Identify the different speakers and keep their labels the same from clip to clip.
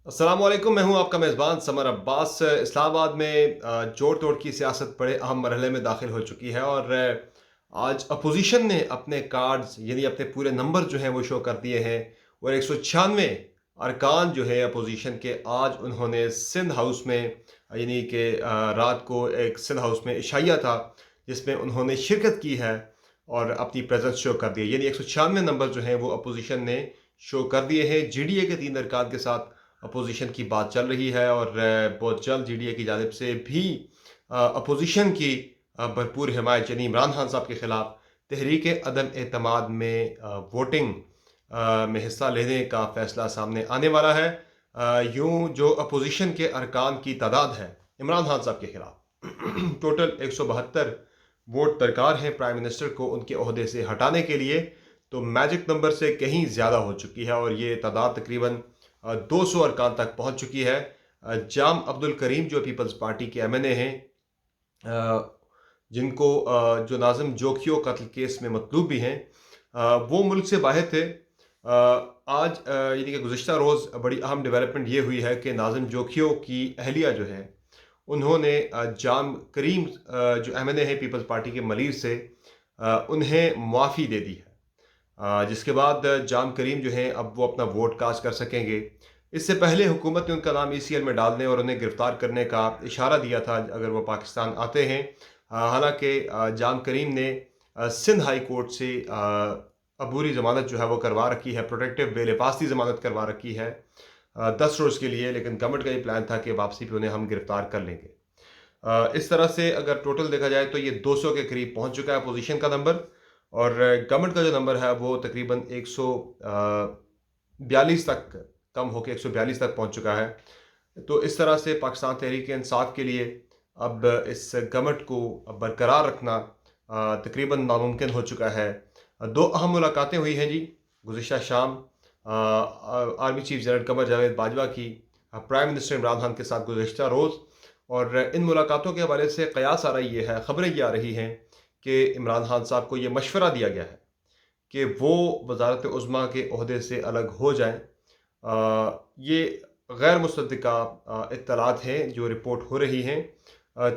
Speaker 1: अस्सलाम वालेकुम, मैं हूं आपका मेज़बान समर अब्बास। इस्लामाबाद में जोड़ तोड़ की सियासत बड़े अहम मरहले में दाखिल हो चुकी है और आज अपोजिशन ने अपने कार्ड्स यानी अपने पूरे नंबर जो हैं वो शो कर दिए हैं। और 196 अरकान जो है अपोजिशन के, आज उन्होंने सिंध हाउस में यानी कि रात को एक सिंध हाउस में इशाइया था जिसमें उन्होंने शिरकत की है और अपनी प्रेजेंस शो कर दी है। यानी 196 नंबर जो हैं वो अपोजिशन ने शो कर दिए हैं। जीडीए के 3 अरकान के साथ अपोजिशन की बात चल रही है और बहुत जल्द जीडीए की जानिब से भी अपोजिशन की भरपूर हिमायत यानी इमरान खान साहब के खिलाफ तहरीक अदम एतमाद में वोटिंग में हिस्सा लेने का फैसला सामने आने वाला है। यूं जो अपोजिशन के अरकान की तादाद है इमरान खान साहब के खिलाफ टोटल 172 वोट दरकार हैं प्राइम मिनिस्टर को उनके ओहदे से हटाने के लिए। तो मैजिक नंबर से कहीं ज़्यादा हो चुकी है और ये तादाद तकरीबन 200 अरकान तक पहुंच चुकी है। जाम अब्दुल करीम जो पीपल्स पार्टी के एमएनए हैं, जिनको जो नाज़िम जोखियो कत्ल केस में मतलूब भी हैं, वो मुल्क से बाहर थे। आज यानी कि गुज़िश्ता रोज़ बड़ी अहम डेवलपमेंट ये हुई है कि नाज़िम जोखियो की अहलिया जो है उन्होंने जाम करीम जो एमएनए है पीपल्स पार्टी के मलीर से उन्हें मुआफ़ी दे दी है। जिसके बाद जाम करीम जो हैं अब वो अपना वोट कास्ट कर सकेंगे। इससे पहले हुकूमत ने उनका नाम ईसीएल में डालने और उन्हें गिरफ्तार करने का इशारा दिया था अगर वो पाकिस्तान आते हैं। हालांकि जाम करीम ने सिंध हाई कोर्ट से अबूरी ज़मानत जो है वो करवा रखी है, प्रोटेक्टिव बेल हिफाजती ज़मानत करवा रखी है 10 रोज़ के लिए। लेकिन गवर्नमेंट का ये प्लान था कि वापसी पे उन्हें हम गिरफ्तार कर लेंगे। इस तरह से अगर टोटल देखा जाए तो ये 200 के करीब पहुंच चुका है अपोजिशन का नंबर और गवर्नमेंट का जो नंबर है वो तकरीबन 142 तक कम होकर 142 तक पहुंच चुका है। तो इस तरह से पाकिस्तान तहरीक इंसाफ के लिए अब इस गवर्नमेंट को बरकरार रखना तकरीबन नामुमकिन हो चुका है। दो अहम मुलाकातें हुई हैं जी गुज़िश्ता शाम army chief general Qamar Javed Bajwa की प्राइम मिनिस्टर इमरान खान के साथ गुज़िश्ता रोज़। और इन मुलाकातों के हवाले से कयास आ रही है, ख़बरें ये आ रही हैं कि इमरान खान साहब को ये मशवरा दिया गया है कि वो वज़ारत उज़्मा के ओहदे से अलग हो जाएं। ये गैर मुसद्दिक़ा इत्तलात हैं जो रिपोर्ट हो रही हैं।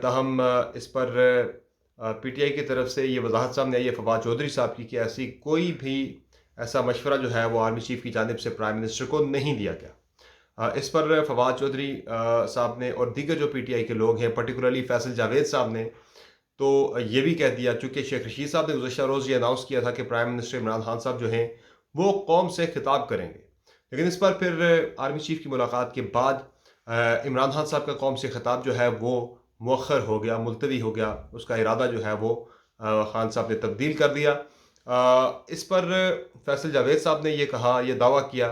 Speaker 1: ताहम इस पर पीटीआई की तरफ से ये वजाहत सामने आई है फवाद चौधरी साहब की कि ऐसी कोई भी ऐसा मशवरा जो है वो आर्मी चीफ की जानिब से प्राइम मिनिस्टर को नहीं दिया गया। इस पर फवाद चौधरी साहब ने और दीगर जो पीटीआई के लोग हैं, पर्टिकुलरली फैसल जावेद साहब ने तो ये भी कह दिया, चूँकि शेख रशीद साहब ने गुज़श्ता रोज़ ये अनाउंस किया था कि प्राइम मिनिस्टर इमरान खान साहब जो हैं वो कौम से खिताब करेंगे। लेकिन इस पर फिर आर्मी चीफ की मुलाकात के बाद इमरान खान साहब का कौम से खिताब जो है वो मौखर हो गया, मुलतवी हो गया। उसका इरादा जो है वो खान साहब ने तब्दील कर दिया। इस पर फैसल जावेद साहब ने ये कहा, ये दावा किया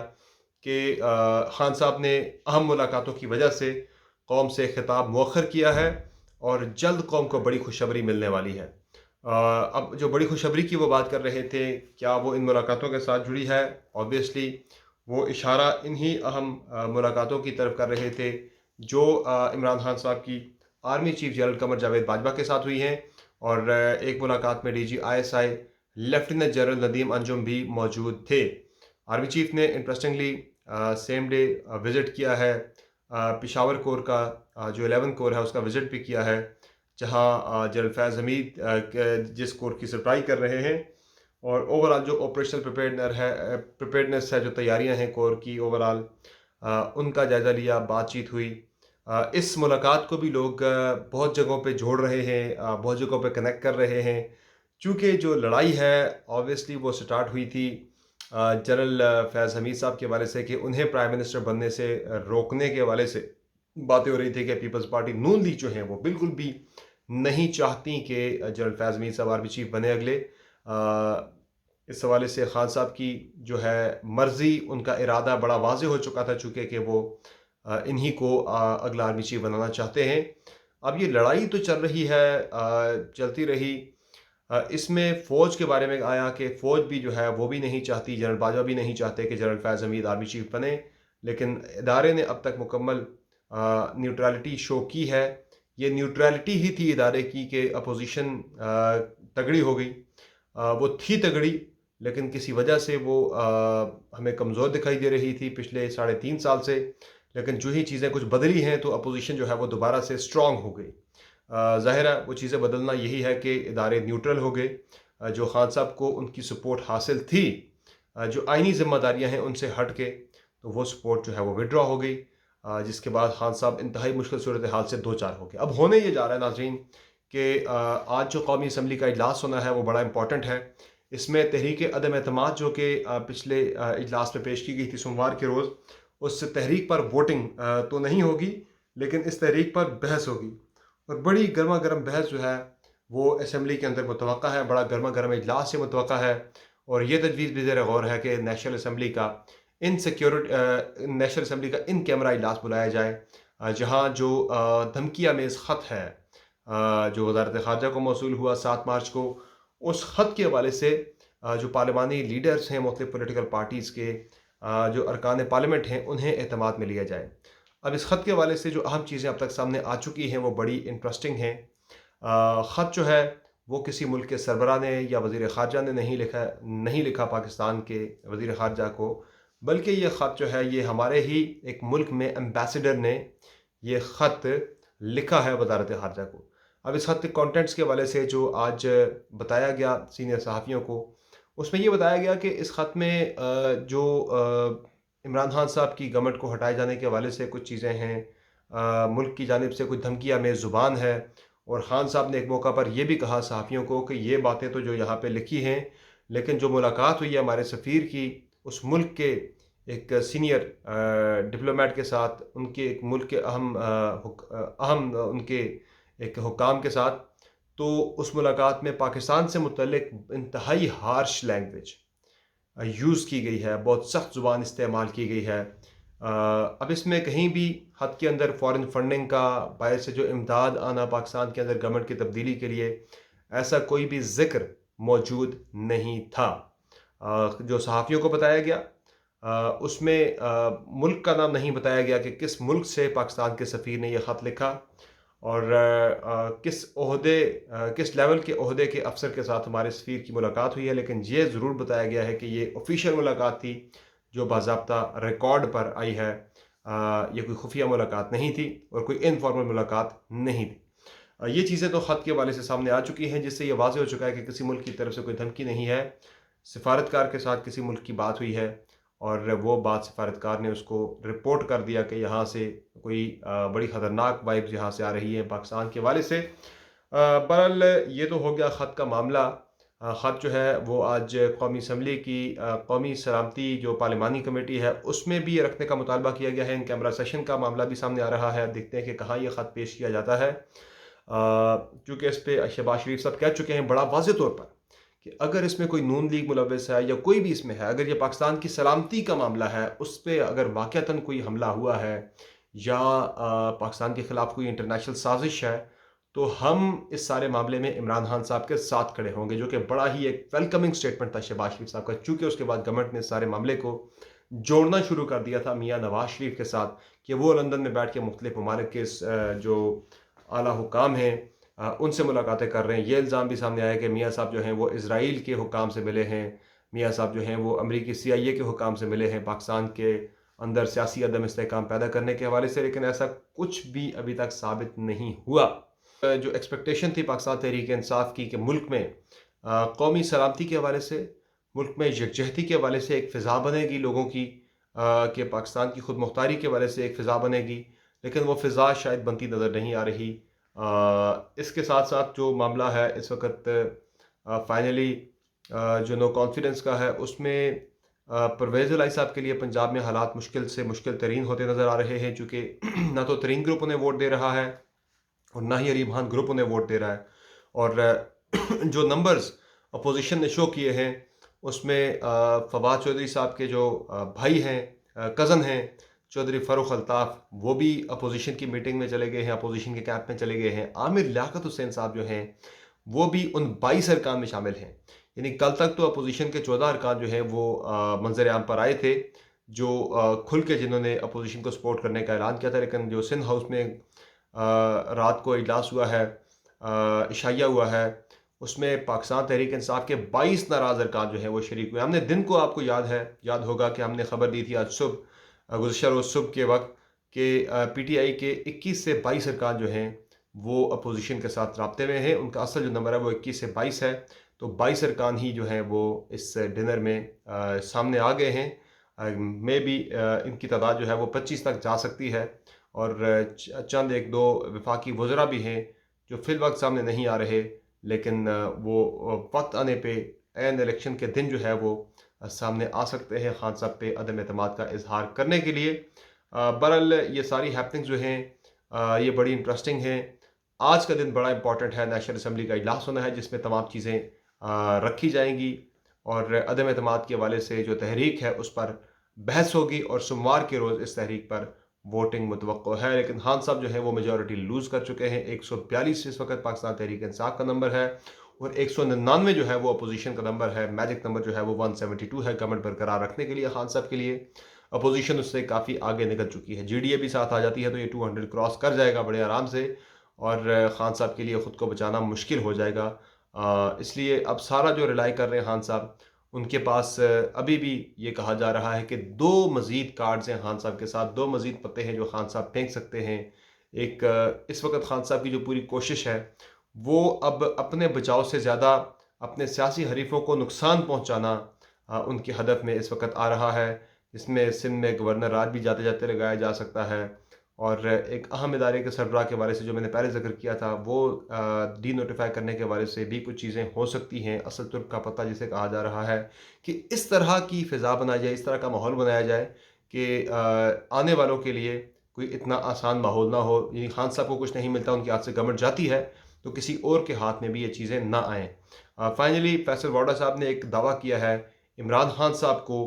Speaker 1: कि खान साहब ने अहम मुलाकातों की वजह से कौम से खिताब मौखर किया है और जल्द कौम को बड़ी खुशखबरी मिलने वाली है। अब जो बड़ी खुशखबरी की वो बात कर रहे थे, क्या वो इन मुलाकातों के साथ जुड़ी है? ऑब्वियसली वो इशारा इन्हीं अहम मुलाकातों की तरफ कर रहे थे जो इमरान खान साहब की army chief general Qamar Javed Bajwa के साथ हुई हैं। और एक मुलाकात में DG ISI lieutenant general Nadeem Anjum भी मौजूद थे। आर्मी चीफ ने इंटरेस्टिंगली सेम डे विज़िट किया है पिशावर कोर का, जो 11 कोर है उसका विज़िट भी किया है, जहां जनरल फैज़ हमीद जिस कोर की सरबराही कर रहे हैं। और ओवरऑल जो ऑपरेशनल प्रिपेयर्डनेस है, जो तैयारियां हैं कोर की ओवरऑल, उनका जायज़ा लिया, बातचीत हुई। इस मुलाकात को भी लोग बहुत जगहों पे जोड़ रहे हैं, बहुत जगहों पे कनेक्ट कर रहे हैं। चूँकि जो लड़ाई है ऑब्वियसली वो स्टार्ट हुई थी जनरल फैज़ हमीद साहब के हवाले से कि उन्हें प्राइम मिनिस्टर बनने से रोकने के हवाले से बातें हो रही थी कि पीपल्स पार्टी नून लीग जो है वो बिल्कुल भी नहीं चाहती कि जनरल फैज़ हमीद साहब आर्मी चीफ बने अगले। इस हवाले से खान साहब की जो है मर्ज़ी, उनका इरादा बड़ा वाज़े हो चुका था चूँकि कि वो इन्हीं को अगला आर्मी चीफ बनाना चाहते हैं। अब ये लड़ाई तो चल रही है, चलती रही। इसमें फ़ौज के बारे में आया कि फ़ौज भी जो है वो भी नहीं चाहती, जनरल बाजवा भी नहीं चाहते कि जनरल फैज़ हमीद आर्मी चीफ बने। लेकिन इदारे ने अब तक मुकम्मल न्यूट्रलिटी शो की है। ये न्यूट्रलिटी ही थी इदारे की कि अपोजिशन तगड़ी हो गई। वो थी तगड़ी लेकिन किसी वजह से वो हमें कमज़ोर दिखाई दे रही थी पिछले 3.5 साल से। لیکن جو ہی چیزیں کچھ بدلی ہیں تو اپوزیشن جو ہے وہ دوبارہ سے اسٹرانگ ہو گئی۔ ظاہر ہے وہ چیزیں بدلنا یہی ہے کہ ادارے نیوٹرل ہو گئے۔ جو خان صاحب کو ان کی سپورٹ حاصل تھی، جو آئینی ذمہ داریاں ہیں ان سے ہٹ کے، تو وہ سپورٹ جو ہے وہ وڈرا ہو گئی، جس کے بعد خان صاحب انتہائی مشکل صورتحال سے دو چار ہو گئے۔ اب ہونے یہ جا رہا ہے ناظرین کہ آج جو قومی اسمبلی کا اجلاس ہونا ہے وہ بڑا امپورٹنٹ ہے۔ اس میں تحریک عدم اعتماد جو کہ پچھلے اجلاس میں پیش کی گئی تھی سوموار کے روز، اس تحریک پر ووٹنگ تو نہیں ہوگی، لیکن اس تحریک پر بحث ہوگی، اور بڑی گرما گرم بحث جو ہے وہ اسمبلی کے اندر متوقع ہے، بڑا گرما گرم اجلاس سے متوقع ہے۔ اور یہ تجویز بھی زیر غور ہے کہ نیشنل اسمبلی کا نیشنل اسمبلی کا ان کیمرہ اجلاس بلایا جائے، جہاں جو دھمکی آمیز خط ہے جو وزارت خارجہ کو موصول ہوا 7 مارچ کو، اس خط کے حوالے سے جو پارلیمانی لیڈرز ہیں مختلف پولیٹیکل پارٹیز کے، جو ارکان پارلیمنٹ ہیں، انہیں اعتماد میں لیا جائے۔ اب اس خط کے حوالے سے جو اہم چیزیں اب تک سامنے آ چکی ہیں وہ بڑی انٹرسٹنگ ہیں۔ خط جو ہے وہ کسی ملک کے سربراہ نے یا وزیر خارجہ نے نہیں لکھا پاکستان کے وزیر خارجہ کو، بلکہ یہ خط جو ہے یہ ہمارے ہی ایک ملک میں ایمبیسڈر نے یہ خط لکھا ہے وزارت خارجہ کو۔ اب اس خط کے کانٹینٹس کے حوالے سے جو آج بتایا گیا سینئر صحافیوں کو، اس میں یہ بتایا گیا کہ اس خط میں جو عمران خان صاحب کی گورنمنٹ کو ہٹائے جانے کے حوالے سے کچھ چیزیں ہیں، ملک کی جانب سے کچھ دھمکی آمیز زبان ہے، اور خان صاحب نے ایک موقع پر یہ بھی کہا صحافیوں کو کہ یہ باتیں تو جو یہاں پہ لکھی ہیں، لیکن جو ملاقات ہوئی ہے ہمارے سفیر کی اس ملک کے ایک سینئر ڈپلومیٹ کے ساتھ، ان کے ایک ملک کے اہم ان کے ایک حکام کے ساتھ، تو اس ملاقات میں پاکستان سے متعلق انتہائی ہارش لینگویج یوز کی گئی ہے، بہت سخت زبان استعمال کی گئی ہے۔ اب اس میں کہیں بھی خط کے اندر فارن فنڈنگ کا باعث سے جو امداد آنا پاکستان کے اندر گورنمنٹ کی تبدیلی کے لیے، ایسا کوئی بھی ذکر موجود نہیں تھا۔ جو صحافیوں کو بتایا گیا اس میں ملک کا نام نہیں بتایا گیا کہ کس ملک سے پاکستان کے سفیر نے یہ خط لکھا، اور کس لیول کے عہدے کے افسر کے ساتھ ہمارے سفیر کی ملاقات ہوئی ہے، لیکن یہ ضرور بتایا گیا ہے کہ یہ آفیشیل ملاقات تھی جو باضابطہ ریکارڈ پر آئی ہے۔ یہ کوئی خفیہ ملاقات نہیں تھی اور کوئی انفارمل ملاقات نہیں تھی۔ یہ چیزیں تو خط کے حوالے سے سامنے آ چکی ہیں، جس سے یہ واضح ہو چکا ہے کہ کسی ملک کی طرف سے کوئی دھمکی نہیں ہے۔ سفارتکار کے ساتھ کسی ملک کی بات ہوئی ہے، اور وہ بات سفارتکار نے اس کو رپورٹ کر دیا کہ یہاں سے کوئی بڑی خطرناک وائبز یہاں سے آ رہی ہیں پاکستان کے حوالے سے۔ بہرحال یہ تو ہو گیا خط کا معاملہ۔ خط جو ہے وہ آج قومی اسمبلی کی قومی سلامتی جو پارلیمانی کمیٹی ہے اس میں بھی رکھنے کا مطالبہ کیا گیا ہے۔ ان کیمرہ سیشن کا معاملہ بھی سامنے آ رہا ہے، دیکھتے ہیں کہ کہاں یہ خط پیش کیا جاتا ہے، کیونکہ اس پہ شہباز شریف صاحب کہہ چکے ہیں بڑا واضح طور پر کہ اگر اس میں کوئی نون لیگ ملوث ہے یا کوئی بھی اس میں ہے، اگر یہ پاکستان کی سلامتی کا معاملہ ہے، اس پہ اگر واقعتاً کوئی حملہ ہوا ہے یا پاکستان کے خلاف کوئی انٹرنیشنل سازش ہے، تو ہم اس سارے معاملے میں عمران خان صاحب کے ساتھ کھڑے ہوں گے، جو کہ بڑا ہی ایک ویلکمنگ سٹیٹمنٹ تھا شہباز شریف صاحب کا، چونکہ اس کے بعد گورنمنٹ نے سارے معاملے کو جوڑنا شروع کر دیا تھا میاں نواز شریف کے ساتھ، کہ وہ لندن میں بیٹھ کے مختلف ممالک کے جو اعلیٰ حکام ہیں ان سے ملاقاتیں کر رہے ہیں۔ یہ الزام بھی سامنے آیا کہ میاں صاحب جو ہیں وہ اسرائیل کے حکام سے ملے ہیں، میاں صاحب جو ہیں وہ امریکی CIA کے حکام سے ملے ہیں پاکستان کے اندر سیاسی عدم استحکام پیدا کرنے کے حوالے سے، لیکن ایسا کچھ بھی ابھی تک ثابت نہیں ہوا۔ جو ایکسپیکٹیشن تھی پاکستان تحریک انصاف کی کہ ملک میں قومی سلامتی کے حوالے سے، ملک میں یکجہتی کے حوالے سے ایک فضا بنے گی لوگوں کی، کہ پاکستان کی خود مختاری کے حوالے سے ایک فضا بنے گی، لیکن وہ فضا شاید بنتی نظر نہیں آ رہی۔ اس کے ساتھ ساتھ جو معاملہ ہے اس وقت فائنلی جو نو کانفیڈنس کا ہے، اس میں پرویز الہی صاحب کے لیے پنجاب میں حالات مشکل سے مشکل ترین ہوتے نظر آ رہے ہیں، چونکہ نہ تو ترین گروپ انہیں ووٹ دے رہا ہے اور نہ ہی علی خان گروپ انہیں ووٹ دے رہا ہے، اور جو نمبرز اپوزیشن نے شو کیے ہیں اس میں فواد چودھری صاحب کے جو بھائی ہیں، کزن ہیں، چودھری فاروق الطاف، وہ بھی اپوزیشن کی میٹنگ میں چلے گئے ہیں، اپوزیشن کے کیمپ میں چلے گئے ہیں۔ عامر لیاقت حسین صاحب جو ہیں وہ بھی ان 22 ارکان میں شامل ہیں، یعنی کل تک تو اپوزیشن کے 14 ارکان جو ہیں وہ منظر عام پر آئے تھے، جو کھل کے جنہوں نے اپوزیشن کو سپورٹ کرنے کا اعلان کیا تھا، لیکن جو سندھ ہاؤس میں رات کو اجلاس ہوا ہے، عشائیہ ہوا ہے، اس میں پاکستان تحریک انصاف کے 22 ناراض ارکان جو ہیں وہ شریک ہوئے۔ ہم نے دن کو، آپ کو یاد ہوگا کہ ہم نے خبر دی تھی آج صبح، گزشتہ روز صبح کے وقت، کہ PTI کے 21 से 22 अरकान जो हैं वो अपोजिशन के साथ राब्ते में हैं। उनका असल जो नंबर है वो 21 से 22 है। तो 22 अरकान ही जो हैं वो इस डिनर में सामने आ गए हैं। मे बी इनकी तादाद जो है वो 25 तक जा सकती है, और चंद एक दो वफाकी वज़रा भी हैं जो फ़िल वक्त सामने नहीं आ रहे, लेकिन वो वक्त आने पे ऐन इलेक्शन के दिन जो है वो सामने आ सकते हैं खान साहब पे अदम एतमाद का इजहार करने के लिए। बहरहाल ये सारी हैपनिंग्स जो हैं ये बड़ी इंटरेस्टिंग हैं। आज का दिन बड़ा इंपॉर्टेंट है, नेशनल असम्बली का इजलास होना है जिसमें तमाम चीज़ें रखी जाएंगी, और अदम एतमाद के हवाले से जो तहरीक है उस पर बहस होगी, और सोमवार के रोज़ इस तहरीक पर वोटिंग मुतवक्को है। लेकिन खान साहब जो है वो मेजॉरिटी लूज़ कर चुके हैं। 142 इस वक्त पाकिस्तान तहरीक इंसाफ का नंबर है, और 199 जो है वो अपोजिशन का नंबर है। मैजिक नंबर जो है वो 172 है गवर्नमेंट बरकरार रखने के लिए खान साहब के लिए। अपोजिशन उससे काफ़ी आगे निकल चुकी है। GDA भी साथ आ जाती है तो ये 200 क्रॉस कर जाएगा बड़े आराम से, और खान साहब के लिए ख़ुद को बचाना मुश्किल हो जाएगा। इसलिए अब सारा जो रिलाई कर रहे हैं खान साहब, उनके पास अभी भी ये कहा जा रहा है कि 2 मज़ीद कार्ड्स हैं खान साहब के साथ, 2 मज़ीद पत्ते हैं जो खान साहब फेंक सकते हैं। एक इस वक्त खान साहब की जो पूरी कोशिश है वो अब अपने बचाव से ज़्यादा अपने सियासी हरीफों को नुकसान पहुँचाना उनके हदफ में इस वक्त आ रहा है। इसमें सिंध में गवर्नर राज भी जाते जाते लगाया जा सकता है, और एक अहम इदारे के सरबराह के हवाले से जो मैंने पहले जिक्र किया था वो डी नोटिफाई करने के हवाले से भी कुछ चीज़ें हो सकती हैं। असल तुर्क का पता जिसे कहा जा रहा है कि इस तरह की फ़िज़ा बनाई जाए, इस तरह का माहौल बनाया जाए कि आने वालों के लिए कोई इतना आसान माहौल ना हो। यानी खान साहब को कुछ नहीं मिलता, उनके हाथ से गवर्नमेंट जाती है तो किसी और के हाथ में भी ये चीज़ें ना आएँ। फाइनली फैसल वाडा साहब ने एक दावा किया है इमरान खान साहब को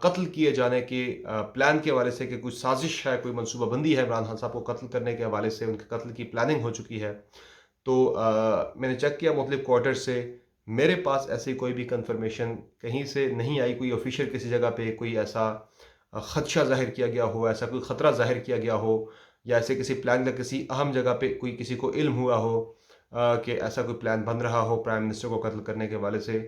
Speaker 1: कत्ल किए जाने के प्लान के हवाले से, कि कुछ साजिश है, कोई मनसूबाबंदी है इमरान खान साहब को कत्ल करने के हवाले से, उनके कत्ल की प्लानिंग हो चुकी है। तो मैंने चेक किया मुख्तलिफ क्वार्टर से, मेरे पास ऐसी कोई भी कंफर्मेशन कहीं से नहीं आई, कोई ऑफिशियल किसी जगह पे कोई ऐसा खदशा ज़ाहिर किया गया हो, ऐसा कोई ख़तरा ज़ाहिर किया गया हो, या ऐसे किसी प्लान का किसी अहम जगह पे कोई किसी को इल्म हुआ हो कि ऐसा कोई प्लान बन रहा हो प्राइम मिनिस्टर को कत्ल करने के हवाले से।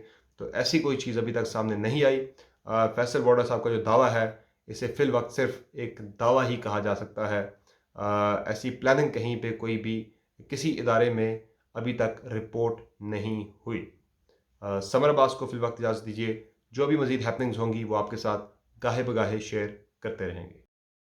Speaker 1: तो ऐसी कोई चीज़ अभी तक सामने नहीं आई। फैसल वाडा साहब का जो दावा है इसे फ़िल वक्त सिर्फ एक दावा ही कहा जा सकता है। ऐसी प्लानिंग कहीं पे कोई भी किसी इदारे में अभी तक रिपोर्ट नहीं हुई। समर अब्बास को फ़िल वक्त इजाज़त दीजिए। जो भी मज़ीद हैपनिंग्स होंगी वो आपके साथ गाहे बगाहे शेयर करते रहेंगे।